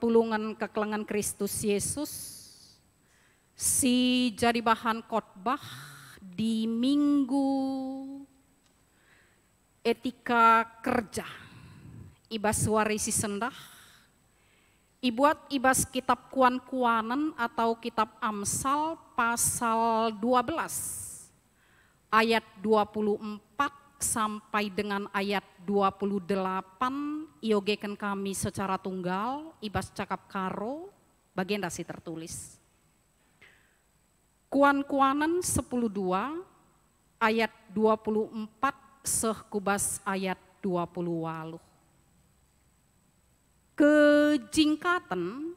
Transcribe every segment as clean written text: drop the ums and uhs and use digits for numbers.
perpulungan kekelengan Kristus Yesus, si jadi bahan khotbah di Minggu Etika Kerja, ibas warisi sendah, ibuat ibas kitab Kuan-Kuanan atau kitab Amsal pasal 12 ayat 24 sampai dengan ayat 28 iogekan kami secara tunggal ibas cakap karo bagian dasi tertulis. Kuan-Kuanan 10:2 ayat 24 sehkubas ayat 20. Kejingkaten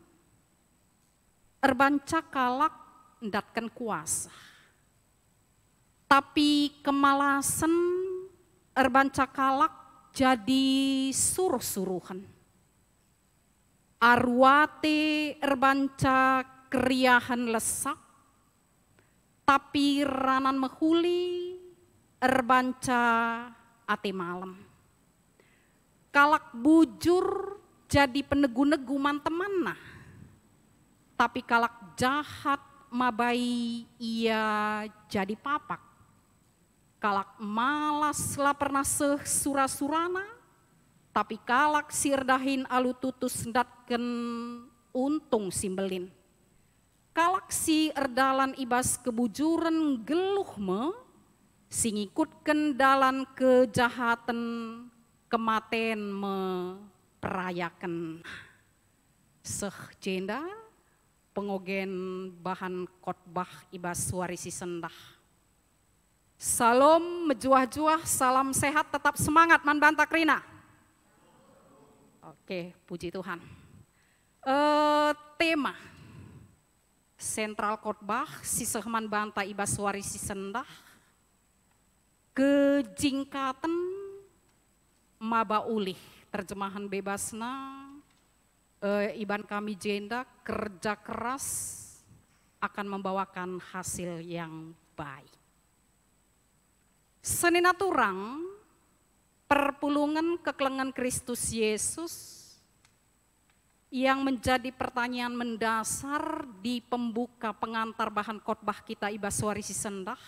erbanca kalak ndatkan kuasa, tapi kemalasan erbanca kalak jadi suruh-suruhan. Arwate erbanca keriahan lesak, tapi ranan mehuli erbanca ate malam. Kalak bujur jadi penegu-negu mantemana, tapi kalak jahat mabai ia jadi papak. Kalak malas lah pernah sura-surana, tapi kalak sirdahin alu tutus ndatken untung simbelin. Kalak si erdalan ibas kebujuran geluh me, singikutken dalan kejahatan kematen me perayakan. Seh jenda pengogen bahan khotbah ibas warisi sendah. Salam mejuah-juah, salam sehat, tetap semangat man bantak rina. Oke, puji Tuhan. Tema sentral khotbah siseh man banta ibas warisi sendah, kejingkaten maba ulih. Terjemahan bebasna iban kami jenda, kerja keras akan membawakan hasil yang baik. Senina turang perpulungan kekelengan Kristus Yesus yang menjadi pertanyaan mendasar di pembuka pengantar bahan khotbah kita ibas warisi sendah.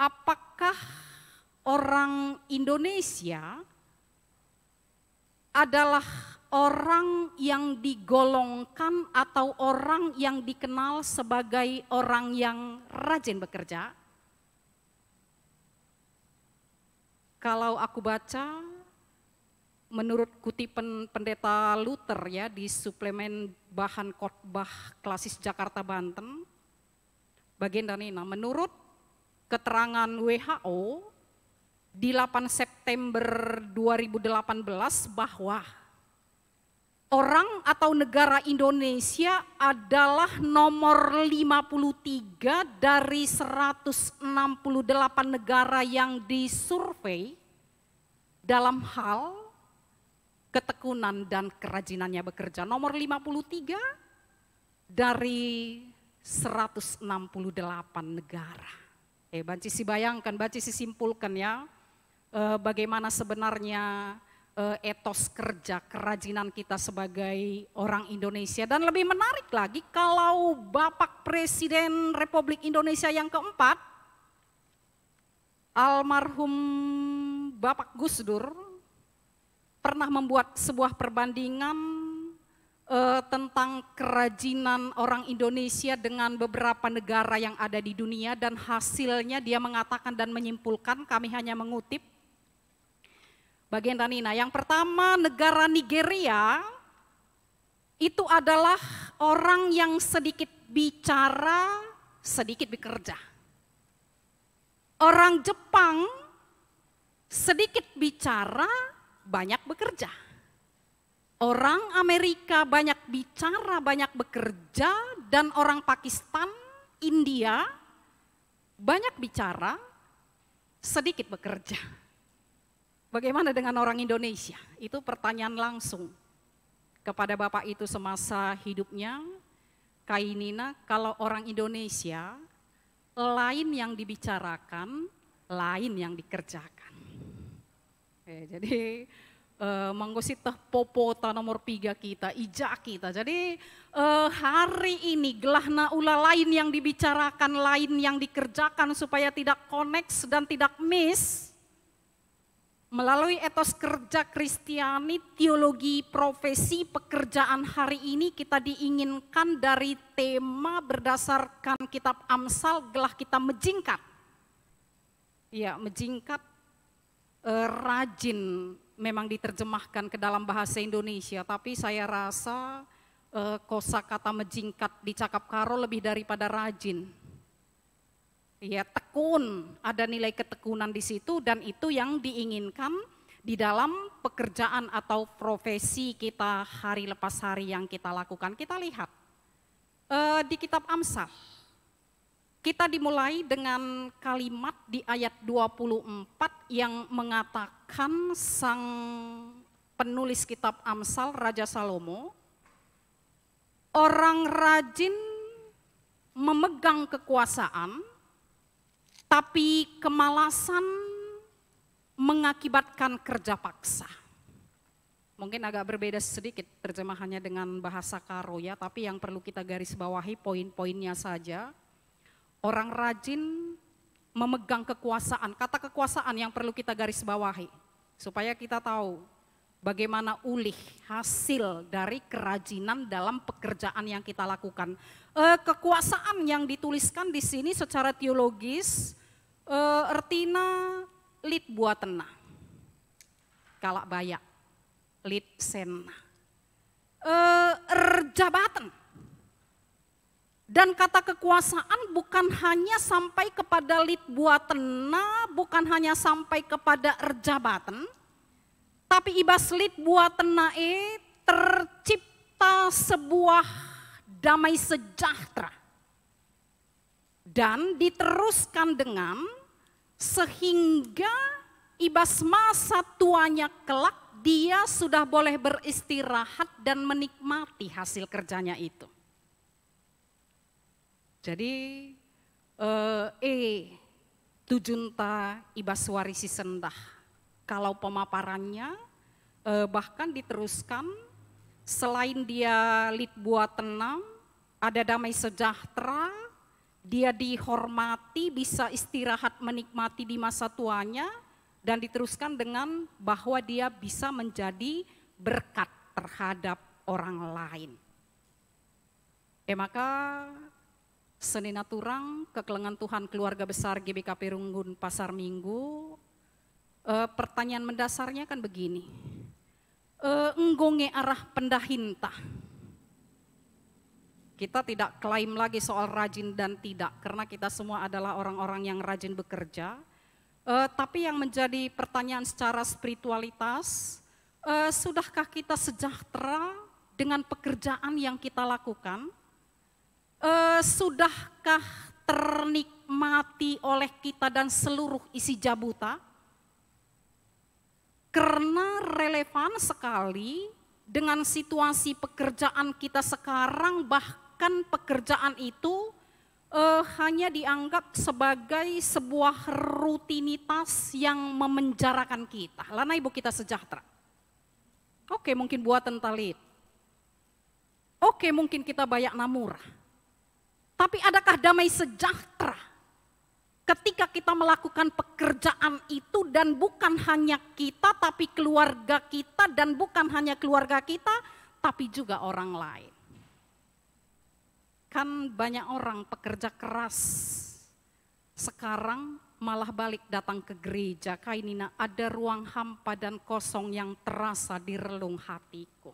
Apakah orang Indonesia adalah orang yang digolongkan atau orang yang dikenal sebagai orang yang rajin bekerja? Kalau aku baca menurut kutipan Pendeta Luther ya di suplemen bahan khotbah klasis Jakarta Banten, bagian dari ini, menurut keterangan WHO di 8 September 2018 bahwa orang atau negara Indonesia adalah nomor 53 dari 168 negara yang disurvei dalam hal ketekunan dan kerajinannya bekerja. Nomor 53 dari 168 negara. Banci si bayangkan, banci si simpulkan ya, bagaimana sebenarnya etos kerja kerajinan kita sebagai orang Indonesia. Dan lebih menarik lagi kalau Bapak Presiden Republik Indonesia yang keempat, almarhum Bapak Gus Dur, pernah membuat sebuah perbandingan tentang kerajinan orang Indonesia dengan beberapa negara yang ada di dunia, dan hasilnya dia mengatakan dan menyimpulkan, kami hanya mengutip bagian Danina. Yang pertama, negara Nigeria itu adalah orang yang sedikit bicara, sedikit bekerja. Orang Jepang sedikit bicara, banyak bekerja. Orang Amerika banyak bicara, banyak bekerja, dan orang Pakistan, India banyak bicara, sedikit bekerja. Bagaimana dengan orang Indonesia? Itu pertanyaan langsung kepada Bapak itu semasa hidupnya. Kainina, kalau orang Indonesia lain yang dibicarakan, lain yang dikerjakan. Jadi manggosi teh popota nomor 3 kita, ija kita. Jadi hari ini gelahna ula lain yang dibicarakan, lain yang dikerjakan supaya tidak connect dan tidak miss. Melalui etos kerja Kristiani, teologi profesi pekerjaan hari ini kita diinginkan dari tema berdasarkan kitab Amsal, gelah kita menjingkat. Ya, menjingkat, rajin memang diterjemahkan ke dalam bahasa Indonesia, tapi saya rasa kosakata menjingkat di cakap karo lebih daripada rajin. Ya, tekun, ada nilai ketekunan di situ dan itu yang diinginkan di dalam pekerjaan atau profesi kita hari lepas hari yang kita lakukan. Kita lihat di kitab Amsal, kita dimulai dengan kalimat di ayat 24 yang mengatakan sang penulis kitab Amsal, Raja Salomo, orang rajin memegang kekuasaan, tapi kemalasan mengakibatkan kerja paksa. Mungkin agak berbeda sedikit terjemahannya dengan bahasa karo ya, tapi yang perlu kita garis bawahi poin-poinnya saja. Orang rajin memegang kekuasaan, kata kekuasaan yang perlu kita garis bawahi. Supaya kita tahu bagaimana ulih hasil dari kerajinan dalam pekerjaan yang kita lakukan. Kekuasaan yang dituliskan di sini secara teologis, artinya lit buatena, kalak bayak, lit sena, jabatan. Dan kata kekuasaan bukan hanya sampai kepada lit buatena, bukan hanya sampai kepada jabatan, tapi ibas lit buatena tercipta sebuah damai sejahtera. Dan diteruskan dengan sehingga ibas masa tuanya kelak dia sudah boleh beristirahat dan menikmati hasil kerjanya itu. Jadi tujunta ibas warisi sendah. Kalau pemaparannya bahkan diteruskan selain dia lit buat tenang, ada damai sejahtera, dia dihormati, bisa istirahat menikmati di masa tuanya, dan diteruskan dengan bahwa dia bisa menjadi berkat terhadap orang lain. Maka Senina Turang, Kekelengan Tuhan Keluarga Besar GBKP Runggun Pasar Minggu, pertanyaan mendasarnya kan begini, enggonge arah pendahinta. Kita tidak klaim lagi soal rajin dan tidak, karena kita semua adalah orang-orang yang rajin bekerja. Tapi yang menjadi pertanyaan secara spiritualitas, sudahkah kita sejahtera dengan pekerjaan yang kita lakukan? Sudahkah ternikmati oleh kita dan seluruh isi jabuta? Karena relevan sekali dengan situasi pekerjaan kita sekarang, bahkan pekerjaan itu hanya dianggap sebagai sebuah rutinitas yang memenjarakan kita. Lana ibu kita sejahtera. Oke, mungkin buat tentalit. Oke, mungkin kita banyak namurah. Tapi adakah damai sejahtera ketika kita melakukan pekerjaan itu dan bukan hanya kita tapi keluarga kita, dan bukan hanya keluarga kita tapi juga orang lain. Kan banyak orang pekerja keras sekarang malah balik datang ke gereja, kainina ada ruang hampa dan kosong yang terasa di relung hatiku.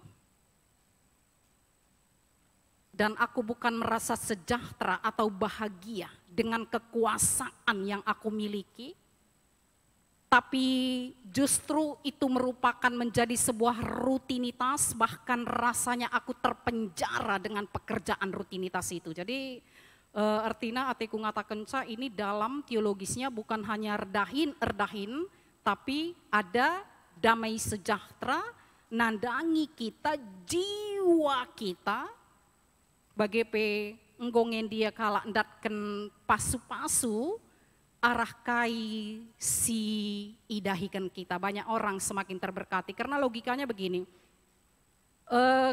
Dan aku bukan merasa sejahtera atau bahagia dengan kekuasaan yang aku miliki, tapi justru itu merupakan menjadi sebuah rutinitas, bahkan rasanya aku terpenjara dengan pekerjaan rutinitas itu. Jadi artinya atiku ngatakenca ini dalam teologisnya bukan hanya erdahin, tapi ada damai sejahtera, nandangi kita, jiwa kita, bagaimana nggongen dia kala ndatken pasu-pasu, arahkai si idahikan kita. Banyak orang semakin terberkati karena logikanya begini,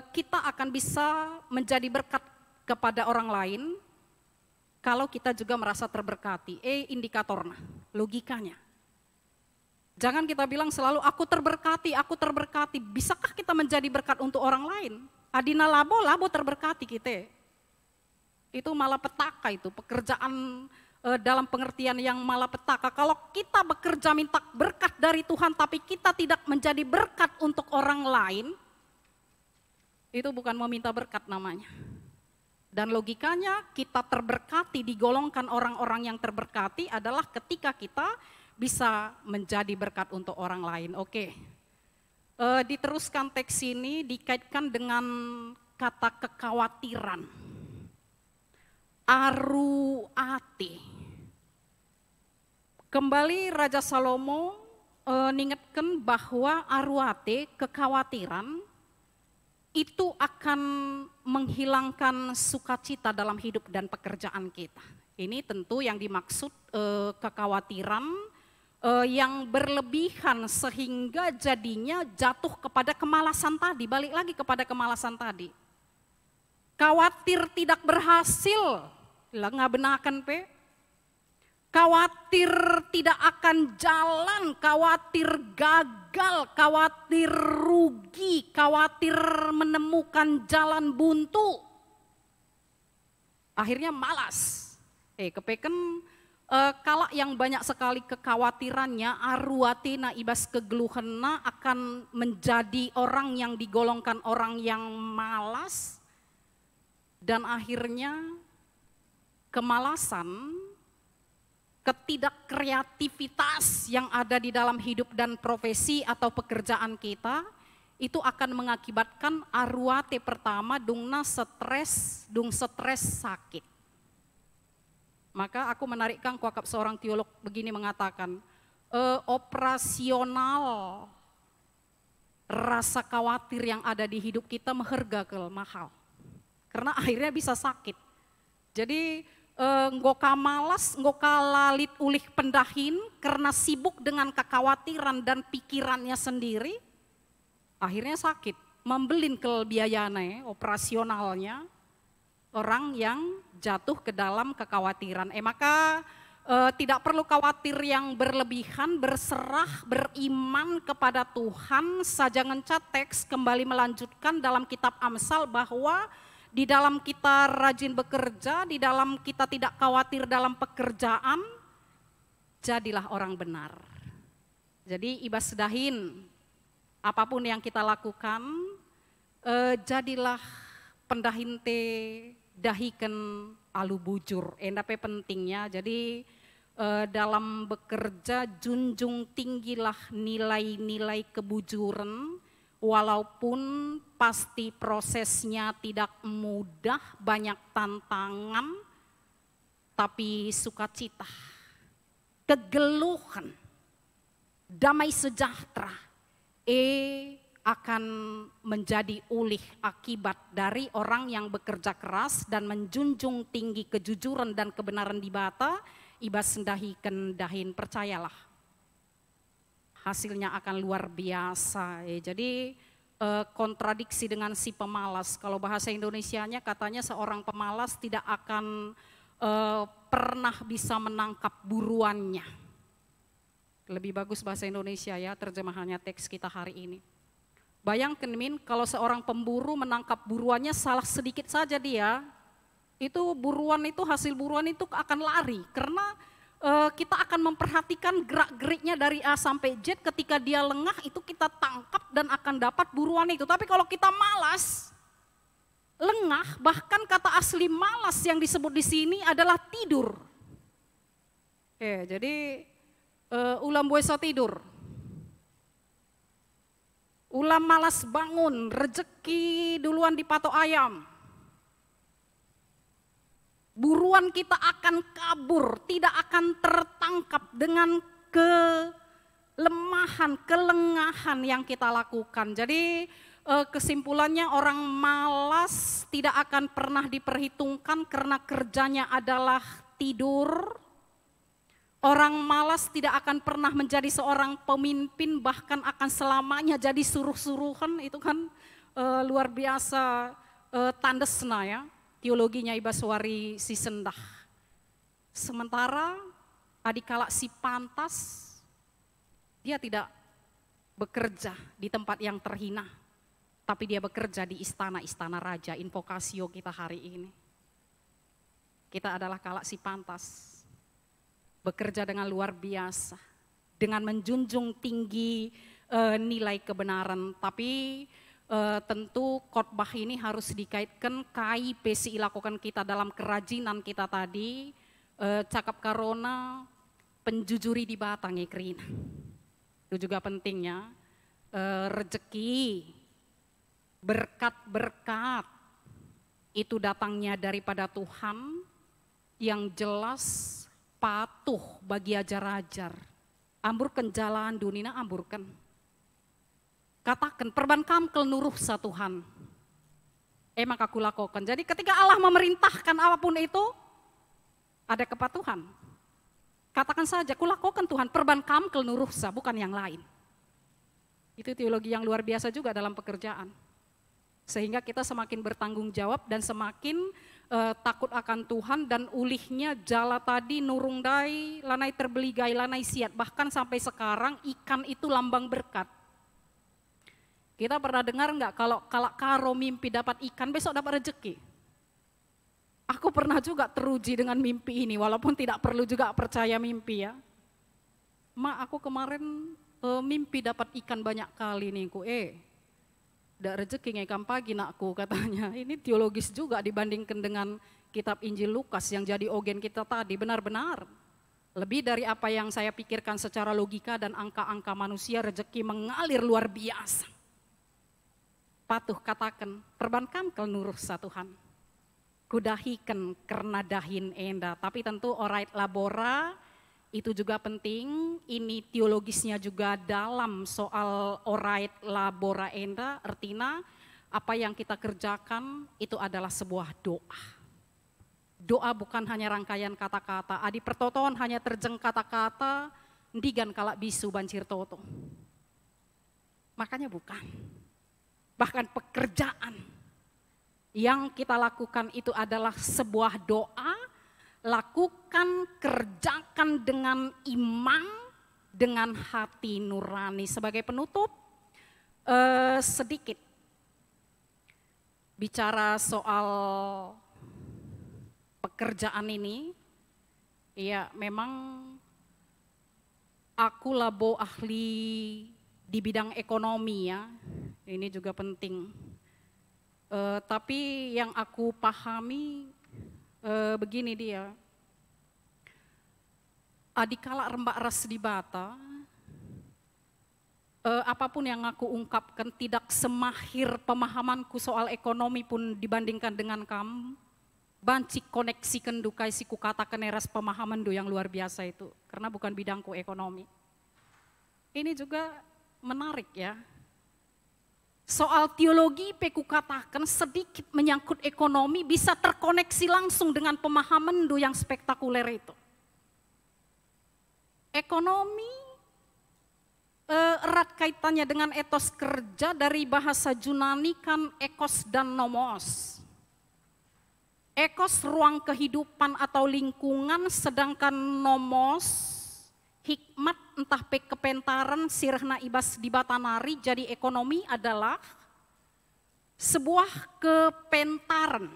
kita akan bisa menjadi berkat kepada orang lain kalau kita juga merasa terberkati. Indikatornya, logikanya. Jangan kita bilang selalu aku terberkati, aku terberkati. Bisakah kita menjadi berkat untuk orang lain? Adina labo terberkati kita. Itu malapetaka itu, pekerjaan dalam pengertian yang malapetaka. Kalau kita bekerja minta berkat dari Tuhan tapi kita tidak menjadi berkat untuk orang lain, itu bukan meminta berkat namanya. Dan logikanya kita terberkati, digolongkan orang-orang yang terberkati adalah ketika kita bisa menjadi berkat untuk orang lain. Oke, diteruskan teks ini dikaitkan dengan kata kekhawatiran. Aruate. Kembali Raja Salomo ningetkan bahwa aruate, kekhawatiran, itu akan menghilangkan sukacita dalam hidup dan pekerjaan kita. Ini tentu yang dimaksud kekhawatiran yang berlebihan sehingga jadinya jatuh kepada kemalasan tadi, balik lagi kepada kemalasan tadi. Khawatir tidak berhasil, nggak benakan pe. Khawatir tidak akan jalan, khawatir gagal, khawatir rugi, khawatir menemukan jalan buntu. Akhirnya malas. Kepeken kala yang banyak sekali kekhawatirannya, arwatina ibas kegeluhena akan menjadi orang yang digolongkan orang yang malas. Dan akhirnya kemalasan, ketidakkreativitas yang ada di dalam hidup dan profesi atau pekerjaan kita itu akan mengakibatkan arwate pertama dung stres sakit. Maka aku menarikkan kuakap seorang teolog begini mengatakan, operasional rasa khawatir yang ada di hidup kita meherga ke mahal. Karena akhirnya bisa sakit. Jadi ngoka malas, ngoka lalit ulih pendahin karena sibuk dengan kekhawatiran dan pikirannya sendiri, akhirnya sakit, membelin ke biayanya, operasionalnya, orang yang jatuh ke dalam kekhawatiran. Maka tidak perlu khawatir yang berlebihan, berserah, beriman kepada Tuhan. Sajangan teks kembali melanjutkan dalam kitab Amsal bahwa di dalam kita rajin bekerja, di dalam kita tidak khawatir dalam pekerjaan, jadilah orang benar. Jadi ibas dahin, apapun yang kita lakukan, jadilah pendahin te dahikan alu bujur. Endape pentingnya, jadi dalam bekerja junjung tinggilah nilai-nilai kebujuran, walaupun pasti prosesnya tidak mudah, banyak tantangan, tapi sukacita, kegeluhan, damai sejahtera, akan menjadi ulih akibat dari orang yang bekerja keras dan menjunjung tinggi kejujuran dan kebenaran di bata, ibas sendahikan dahin, percayalah. Hasilnya akan luar biasa. Jadi kontradiksi dengan si pemalas. Kalau bahasa Indonesianya katanya seorang pemalas tidak akan pernah bisa menangkap buruannya. Lebih bagus bahasa Indonesia ya terjemahannya teks kita hari ini. Bayangkan Min, kalau seorang pemburu menangkap buruannya salah sedikit saja dia, itu buruan itu hasil buruan itu akan lari karena kita akan memperhatikan gerak-geriknya dari A sampai Z. Ketika dia lengah itu kita tangkap dan akan dapat buruan itu. Tapi kalau kita malas, lengah, bahkan kata asli malas yang disebut di sini adalah tidur. Jadi ulam buesa tidur. Ulam malas bangun, rejeki duluan dipatok ayam. Buruan kita akan kabur, tidak akan tertangkap dengan kelemahan, kelengahan yang kita lakukan. Jadi kesimpulannya orang malas tidak akan pernah diperhitungkan karena kerjanya adalah tidur. Orang malas tidak akan pernah menjadi seorang pemimpin, bahkan akan selamanya jadi suruh-suruhan. Itu kan luar biasa tandesna ya, teologinya Ibaswari Sisendah. Sementara adikala si pantas, dia tidak bekerja di tempat yang terhina, tapi dia bekerja di istana-istana raja. Invokasio kita hari ini. Kita adalah kalak si pantas. Bekerja dengan luar biasa, dengan menjunjung tinggi nilai kebenaran. Tapi tentu khotbah ini harus dikaitkan kai pesi lakukan kita dalam kerajinan kita tadi, cakap karona penjujuri di batang ikrina. Itu juga pentingnya, rezeki, berkat-berkat itu datangnya daripada Tuhan yang jelas patuh bagi ajar-ajar. Amburkan jalan dunina, amburkan. Katakan, perban kel nuruh sa Tuhan. Emang aku lakukan. Jadi ketika Allah memerintahkan apapun itu, ada kepatuhan. Katakan saja, aku lakukan Tuhan, perban kel nuruh sa, bukan yang lain. Itu teologi yang luar biasa juga dalam pekerjaan. Sehingga kita semakin bertanggung jawab dan semakin takut akan Tuhan, dan ulihnya jala tadi nurung dai, lanai terbeligai, lanai siat. Bahkan sampai sekarang ikan itu lambang berkat. Kita pernah dengar enggak kalau karo mimpi dapat ikan, besok dapat rezeki? Aku pernah juga teruji dengan mimpi ini, walaupun tidak perlu juga percaya mimpi ya. Aku kemarin mimpi dapat ikan banyak kali nih, dak rezeki ngekam pagi nakku katanya. Ini teologis juga dibandingkan dengan kitab Injil Lukas yang jadi ogen kita tadi. Benar-benar lebih dari apa yang saya pikirkan secara logika dan angka-angka manusia, rezeki mengalir luar biasa. Patuh katakan, perbankan kel nuruh sa Tuhan. Kudahikan karena dahin enda. Tapi tentu orait labora itu juga penting. Ini teologisnya juga dalam soal orait labora enda. Artinya apa yang kita kerjakan itu adalah sebuah doa. Doa bukan hanya rangkaian kata-kata. Adi pertotoan hanya terjeng kata-kata, ndigan kalak bisu bancir toto. Makanya bukan. Bahkan pekerjaan yang kita lakukan itu adalah sebuah doa. Lakukan, kerjakan dengan iman, dengan hati nurani. Sebagai penutup, sedikit bicara soal pekerjaan ini. Ya memang aku labo ahli di bidang ekonomi ya, ini juga penting. Tapi yang aku pahami, begini dia, adikala rembak ras di bata, apapun yang aku ungkapkan tidak semahir pemahamanku soal ekonomi pun dibandingkan dengan kamu. Banci koneksi kendukai siku katakan eras pemahaman do yang luar biasa itu, karena bukan bidangku ekonomi. Ini juga menarik ya. Soal teologi peku katakan sedikit menyangkut ekonomi bisa terkoneksi langsung dengan pemahaman do yang spektakuler itu. Ekonomi erat kaitannya dengan etos kerja, dari bahasa Yunani kan ekos dan nomos. Ekos ruang kehidupan atau lingkungan, sedangkan nomos hikmat entah kepentaran sirna ibas di batanari. Jadi ekonomi adalah sebuah kepentaran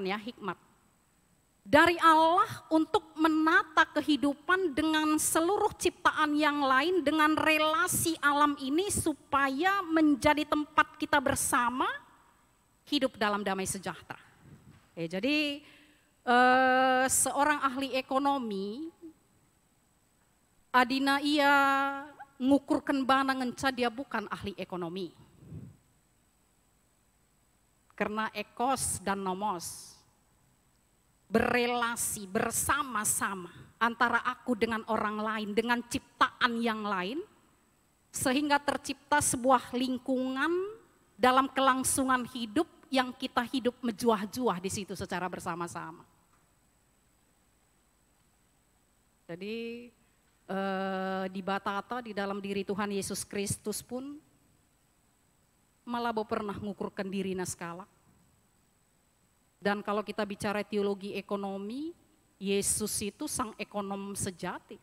ya, hikmat dari Allah untuk menata kehidupan dengan seluruh ciptaan yang lain, dengan relasi alam ini supaya menjadi tempat kita bersama hidup dalam damai sejahtera. Jadi seorang ahli ekonomi adina ia ngukurkan bana ngenca, dia bukan ahli ekonomi. Karena ekos dan nomos berelasi bersama-sama antara aku dengan orang lain, dengan ciptaan yang lain, sehingga tercipta sebuah lingkungan dalam kelangsungan hidup yang kita hidup menjuah-juah di situ secara bersama-sama. Jadi di batata di dalam diri Tuhan Yesus Kristus pun malah pernah ngukurkan diri naskala. Dan kalau kita bicara teologi ekonomi, Yesus itu sang ekonom sejati.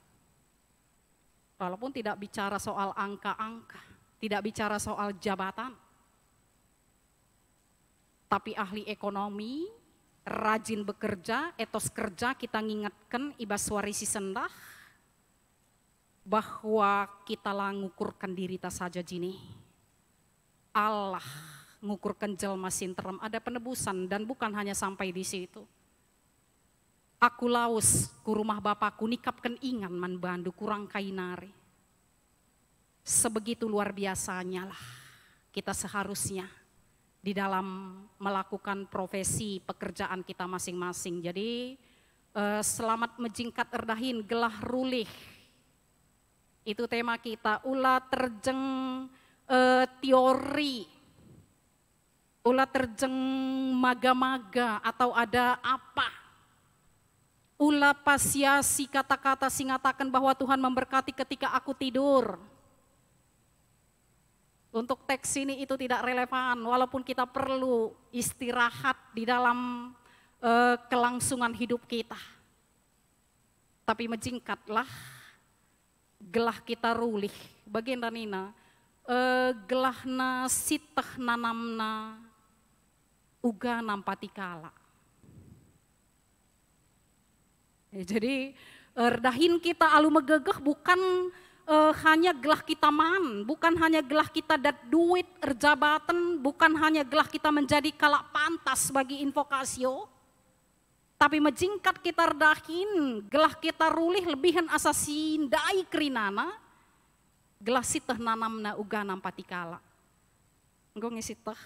Walaupun tidak bicara soal angka-angka, tidak bicara soal jabatan. Tapi ahli ekonomi, rajin bekerja, etos kerja kita ngingatkan ibas warisi sendah, bahwa kita lah ngukurkan diri ta saja jini. Allah ngukurkan jelma sinterem, ada penebusan dan bukan hanya sampai di situ. Aku laus ku rumah Bapakku nikapkan ingan man bandu kurang kainari. Sebegitu luar biasanya lah kita seharusnya di dalam melakukan profesi pekerjaan kita masing-masing. Jadi selamat menjingkat erdahin gelah rulih. Itu tema kita, ulah terjeng teori, ulah terjeng maga-maga atau ada apa. Ulah pasiasi kata-kata singatakan bahwa Tuhan memberkati ketika aku tidur. Untuk teks ini itu tidak relevan, walaupun kita perlu istirahat di dalam kelangsungan hidup kita. Tapi menjingkatlah, gelah kita rulih, bagian danina, gelahna sitah nanamna, uga nampati kala. Jadi erdahin kita alu megegeh bukan hanya gelah kita man, bukan hanya gelah kita dat duit erjabatan, bukan hanya gelah kita menjadi kalak pantas bagi invokasio, tapi menjingkat kita erdahin, gelah kita rulih lebihan asasin dai kerinana, gelah sitah nanamna uga nampati kala. Engkau ngisitah.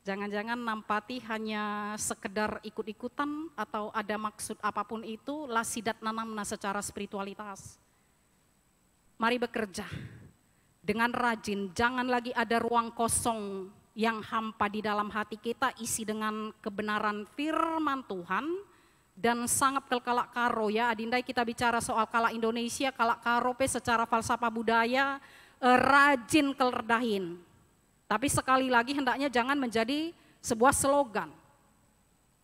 Jangan-jangan nampati hanya sekedar ikut-ikutan atau ada maksud apapun itu, lah sidat nanamna secara spiritualitas. Mari bekerja dengan rajin, jangan lagi ada ruang kosong yang hampa di dalam hati kita, isi dengan kebenaran firman Tuhan dan sangat kalak karo ya. Adindai kita bicara soal kalak Indonesia, kalak karo secara falsafah budaya, rajin kelerdahin. Tapi sekali lagi hendaknya jangan menjadi sebuah slogan.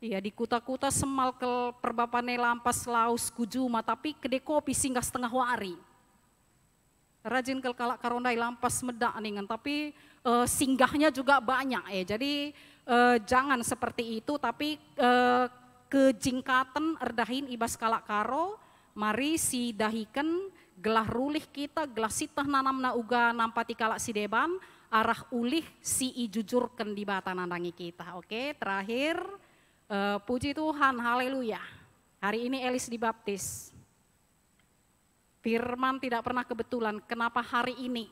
Iya di kuta-kuta semal ke perbapane lampas laus kujuma, tapi kedai kopi singgah setengah wari. Rajin ke kalak karondai lampas medak ningan, tapi singgahnya juga banyak ya. Jadi jangan seperti itu, tapi kejingkatan erdahin ibas kalak karo, mari si dahikan gelah rulih kita, gelah sitah nanamna uga nampati kalak si deban, arah ulih si jujurkan di bata nandangi kita. Oke, terakhir puji Tuhan, haleluya. Hari ini Elis dibaptis. Firman tidak pernah kebetulan, kenapa hari ini?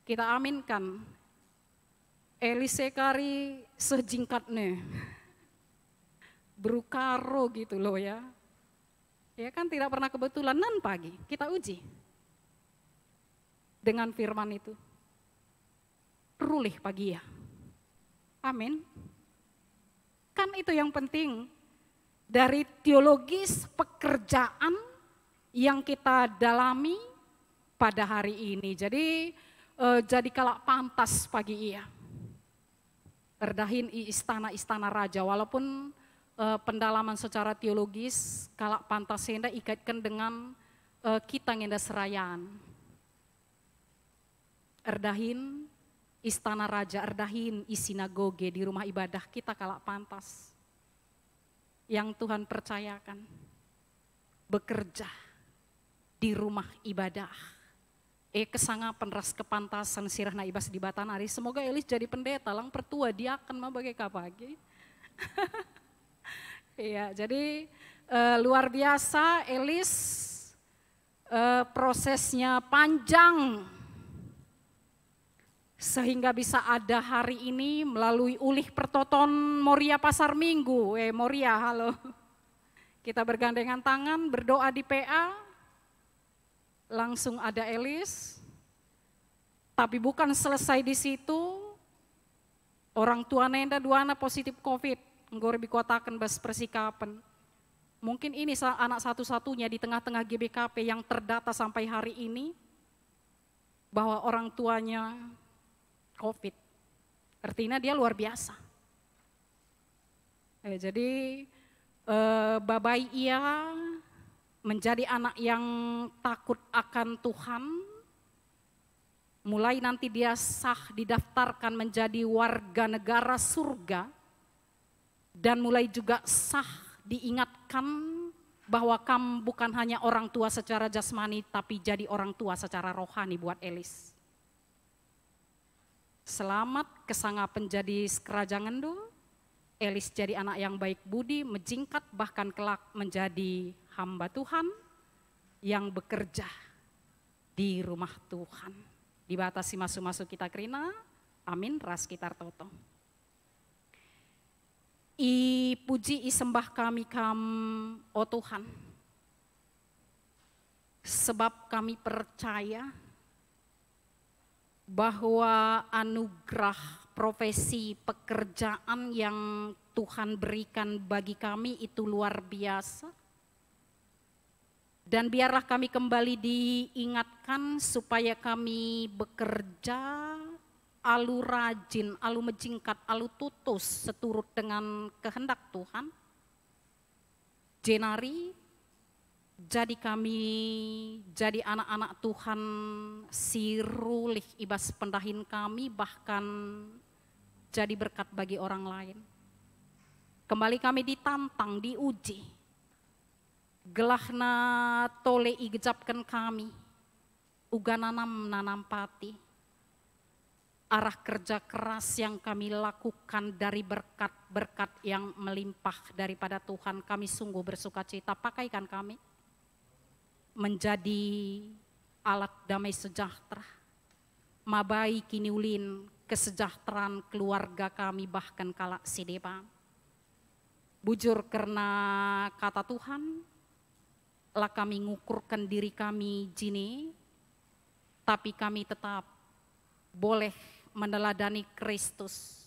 Kita aminkan. Elis sekari sejingkatnya. Berukaro gitu loh ya. Ya kan tidak pernah kebetulan, nan pagi kita uji. Dengan firman itu. Rulih pagi ya. Amin. Kan itu yang penting. Dari teologis pekerjaan yang kita dalami pada hari ini. Jadi jadi kalak pantas pagi iya. Erdahin istana-istana raja, walaupun pendalaman secara teologis kalak pantas senda ikaitkan dengan kita ngenda serayaan. Erdahin istana raja, erdahin sinagoge di rumah ibadah kita kalak pantas. Yang Tuhan percayakan bekerja di rumah ibadah. Kesanga penras kepantasan sirahna ibas di Batanari. Semoga Elis jadi pendeta, lang pertua dia akan mau bagai kapagi. Iya, jadi luar biasa Elis, prosesnya panjang sehingga bisa ada hari ini melalui ulih pertoton Moria Pasar Minggu. Moria, halo. Kita bergandengan tangan, berdoa di PA. Langsung ada Elis, tapi bukan selesai di situ. Orang tua nenda duana positif COVID, nggak dikotakan bas persikapan. Mungkin ini anak satu-satunya di tengah-tengah GBKP yang terdata sampai hari ini bahwa orang tuanya COVID. Artinya dia luar biasa. Jadi Babai ia menjadi anak yang takut akan Tuhan. Mulai nanti dia sah didaftarkan menjadi warga negara surga. Dan mulai juga sah diingatkan bahwa kamu bukan hanya orang tua secara jasmani, tapi jadi orang tua secara rohani buat Elis. Selamat kesanga penjadi sekerajangan do. Elis jadi anak yang baik budi, menjingkat bahkan kelak menjadi hamba Tuhan yang bekerja di rumah Tuhan. Dibatasi masuk-masuk kita kerina, amin, ras kita toto. I puji i sembah kami oh Tuhan, sebab kami percaya bahwa anugerah profesi pekerjaan yang Tuhan berikan bagi kami itu luar biasa. Dan biarlah kami kembali diingatkan supaya kami bekerja alu rajin, alu menjingkat, alu tutus seturut dengan kehendak Tuhan. Jenari, jadi kami jadi anak-anak Tuhan sirulih ibas pendahin kami, bahkan jadi berkat bagi orang lain. Kembali kami ditantang, diuji. Gelahna tole igejapkan kami, uga nanam pati. Arah kerja keras yang kami lakukan dari berkat-berkat yang melimpah daripada Tuhan, kami sungguh bersuka cita. Pakaikan kami menjadi alat damai sejahtera. Mabai kini ulin kesejahteraan keluarga kami bahkan kalak sideba. Bujur karena kata Tuhan, lah kami ngukurkan diri kami jini, tapi kami tetap boleh meneladani Kristus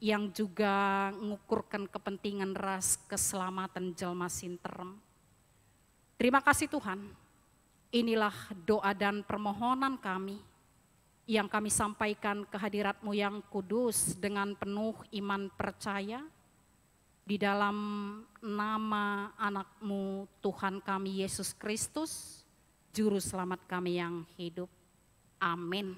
yang juga mengukurkan kepentingan ras keselamatan jelma sinterem. Terima kasih Tuhan, inilah doa dan permohonan kami yang kami sampaikan ke hadirat-Mu yang kudus dengan penuh iman percaya di dalam nama anak-Mu Tuhan kami Yesus Kristus, Juru Selamat kami yang hidup. Amin.